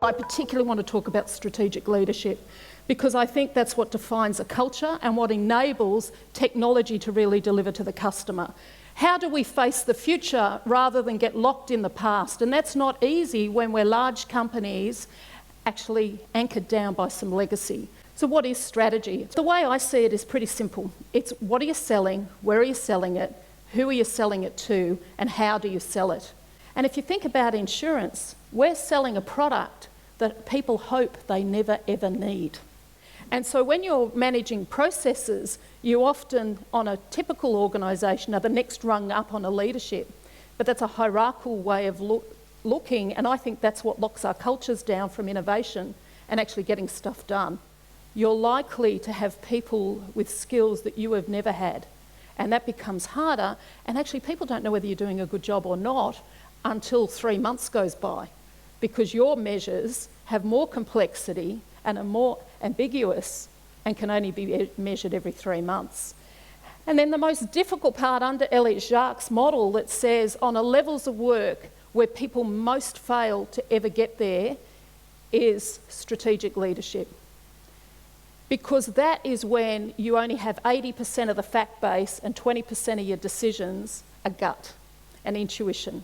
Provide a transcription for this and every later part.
I particularly want to talk about strategic leadership because I think that's what defines a culture and what enables technology to really deliver to the customer. How do we face the future rather than get locked in the past? And that's not easy when we're large companies actually anchored down by some legacy. So what is strategy? The way I see it is pretty simple. It's what are you selling, where are you selling it, who are you selling it to, and how do you sell it? And if you think about insurance, we're selling a product that people hope they never ever need. And so when you're managing processes, you often, on a typical organisation, are the next rung up on a leadership. But that's a hierarchical way of looking, and I think that's what locks our cultures down from innovation and actually getting stuff done. You're likely to have people with skills that you have never had, and that becomes harder, and actually people don't know whether you're doing a good job or not until 3 months goes by, because your measures have more complexity and are more ambiguous and can only be measured every 3 months. And then the most difficult part under Elliott Jacques' model that says on a levels of work where people most fail to ever get there is strategic leadership. Because that is when you only have 80% of the fact base and 20% of your decisions are gut and intuition.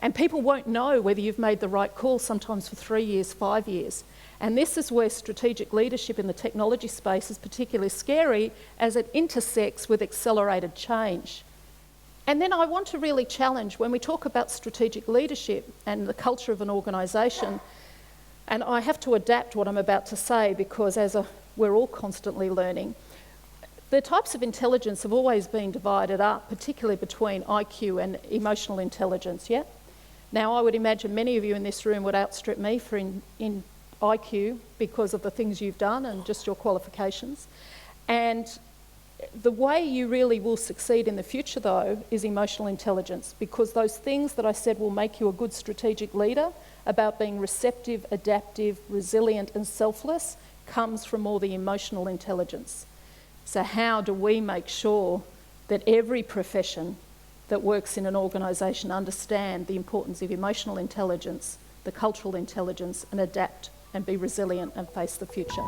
And people won't know whether you've made the right call sometimes for 3 years, 5 years. And this is where strategic leadership in the technology space is particularly scary as it intersects with accelerated change. And then I want to really challenge when we talk about strategic leadership and the culture of an organisation, and I have to adapt what I'm about to say because we're all constantly learning. The types of intelligence have always been divided up, particularly between IQ and emotional intelligence, yeah? Now, I would imagine many of you in this room would outstrip me in IQ because of the things you've done and just your qualifications. And the way you really will succeed in the future, though, is emotional intelligence, because those things that I said will make you a good strategic leader about being receptive, adaptive, resilient and selfless comes from all the emotional intelligence. So how do we make sure that every profession that works in an organisation understand the importance of emotional intelligence, the cultural intelligence, and adapt and be resilient and face the future?